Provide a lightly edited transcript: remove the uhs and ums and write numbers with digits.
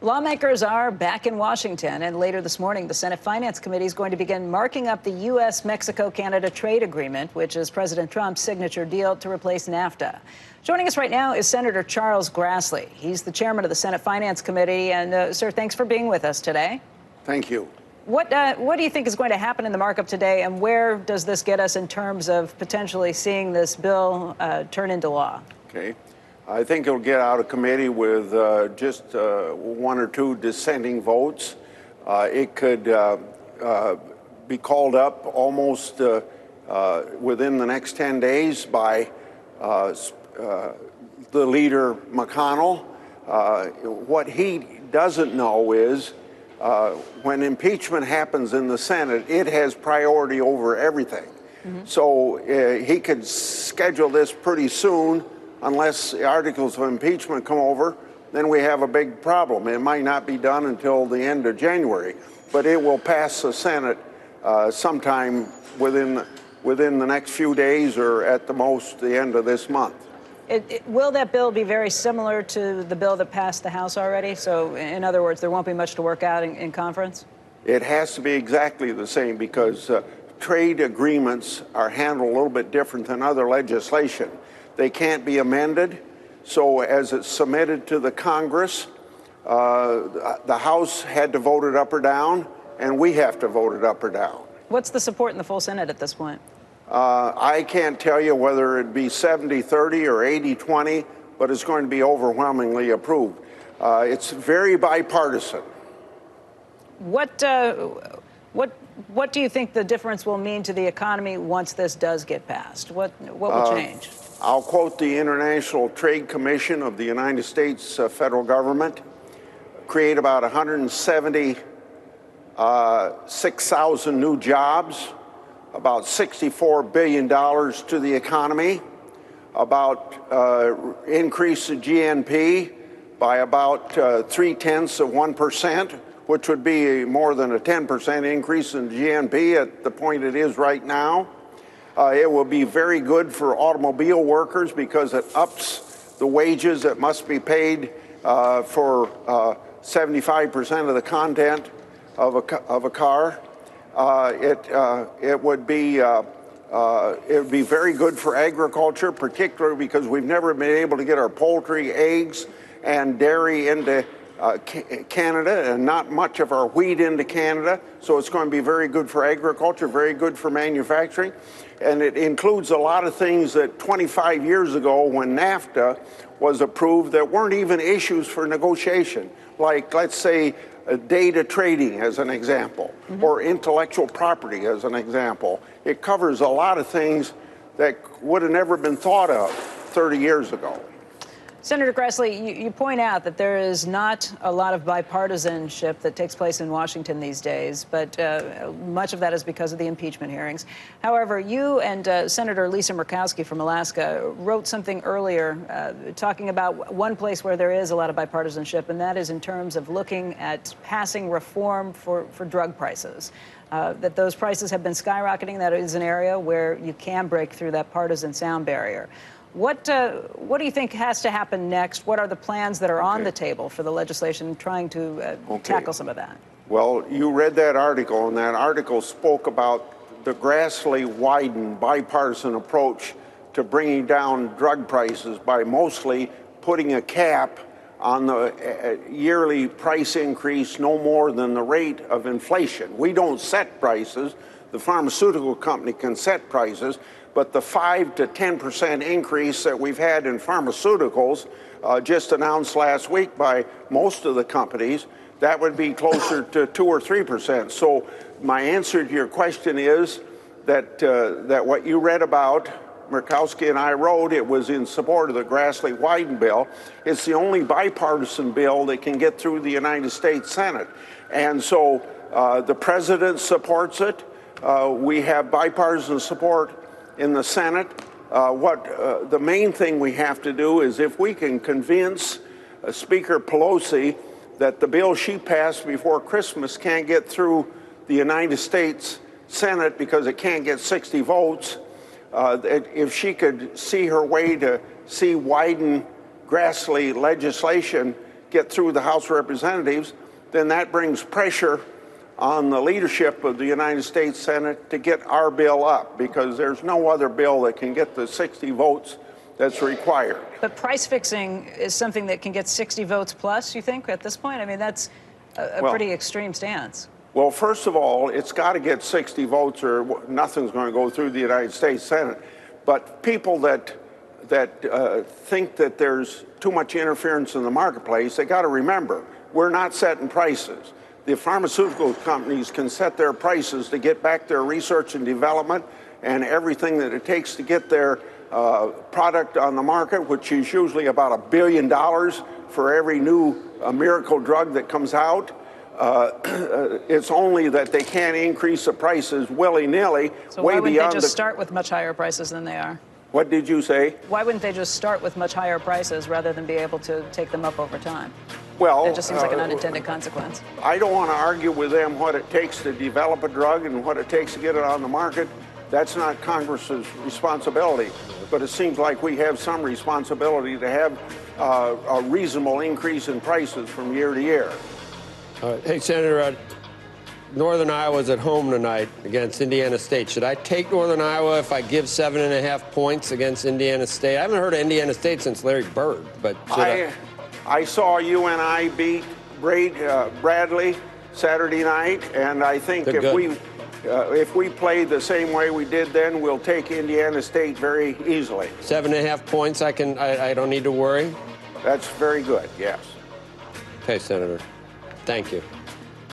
Lawmakers are back in Washington, and later this morning, the Senate Finance Committee is going to begin marking up the U.S.-Mexico-Canada trade agreement, which is President Trump's signature deal to replace NAFTA. Joining us right now is Senator Charles Grassley. He's the chairman of the Senate Finance Committee. And, sir, thanks for being with us today. Thank you. What do you think is going to happen in the markup today, and where does this get us in terms of potentially seeing this bill turn into law? Okay. I think it'll get out of committee with just one or two dissenting votes. It could be called up almost within the next 10 days by the leader, McConnell. What he doesn't know is when impeachment happens in the Senate, it has priority over everything. Mm-hmm. So he could schedule this pretty soon. Unless the articles of impeachment come over, then we have a big problem. It might not be done until the end of January, but it will pass the Senate sometime within the next few days, or at the most the end of this month. Will that bill be very similar to the bill that passed the House already? So, in other words, there won't be much to work out in conference? It has to be exactly the same because trade agreements are handled a little bit different than other legislation. They can't be amended, so as it's submitted to the Congress, the House had to vote it up or down, and we have to vote it up or down. What's the support in the full Senate at this point? I can't tell you whether it'd be 70-30 or 80-20, but it's going to be overwhelmingly approved. It's very bipartisan. What do you think the difference will mean to the economy once this does get passed? What will change? I'll quote the International Trade Commission of the United States federal government, create about 176,000 new jobs, about $64 billion to the economy, about increase the GNP by about 0.3%, which would be more than a 10% increase in GNP at the point it is right now. It will be very good for automobile workers because it ups the wages that must be paid for 75% of the content of a car. It would be very good for agriculture, particularly because we've never been able to get our poultry, eggs, and dairy into Canada, and not much of our wheat into Canada. So it's going to be very good for agriculture, very good for manufacturing. And it includes a lot of things that 25 years ago, when NAFTA was approved, that weren't even issues for negotiation. Like, let's say, data trading as an example, mm-hmm. or intellectual property as an example. It covers a lot of things that would have never been thought of 30 years ago. Senator Grassley, you point out that there is not a lot of bipartisanship that takes place in Washington these days, but much of that is because of the impeachment hearings. However, you and Senator Lisa Murkowski from Alaska wrote something earlier talking about one place where there is a lot of bipartisanship, and that is in terms of looking at passing reform for drug prices. That those prices have been skyrocketing. That is an area where you can break through that partisan sound barrier. What do you think has to happen next? What are the plans that are on the table for the legislation trying to tackle some of that? Well, you read that article, and that article spoke about the Grassley-Wyden bipartisan approach to bringing down drug prices by mostly putting a cap on the yearly price increase no more than the rate of inflation. We don't set prices. The pharmaceutical company can set prices. But the 5 to 10% increase that we've had in pharmaceuticals, just announced last week by most of the companies, that would be closer to 2 or 3%. So my answer to your question is that what you read about, Murkowski and I wrote, it was in support of the Grassley-Wyden bill. It's the only bipartisan bill that can get through the United States Senate. And so the president supports it. We have bipartisan support in the Senate. The main thing we have to do is, if we can convince Speaker Pelosi that the bill she passed before Christmas can't get through the United States Senate because it can't get 60 votes, if she could see her way to see Wyden Grassley legislation get through the House of Representatives, then that brings pressure on the leadership of the United States Senate to get our bill up, because there's no other bill that can get the 60 votes that's required. But price fixing is something that can get 60 votes plus, you think, at this point? I mean, that's a pretty extreme stance. Well, first of all, it's got to get 60 votes or nothing's going to go through the United States Senate. But people that think that there's too much interference in the marketplace, they got to remember, we're not setting prices. The pharmaceutical companies can set their prices to get back their research and development and everything that it takes to get their product on the market, which is usually about $1 billion for every new miracle drug that comes out. It's only that they can't increase the prices willy-nilly. So why wouldn't they just start with much higher prices than they are? What did you say? Why wouldn't they just start with much higher prices rather than be able to take them up over time? Well, it just seems like an unintended consequence. I don't want to argue with them what it takes to develop a drug and what it takes to get it on the market. That's not Congress's responsibility. But it seems like we have some responsibility to have a reasonable increase in prices from year to year. Hey, Senator, Northern Iowa's at home tonight against Indiana State. Should I take Northern Iowa if I give 7.5 points against Indiana State? I haven't heard of Indiana State since Larry Bird, but should I saw UNI beat Bradley Saturday night, and I think if we play the same way we did then, we'll take Indiana State very easily. 7.5 points, I don't need to worry? That's very good, yes. Okay, Senator. Thank you.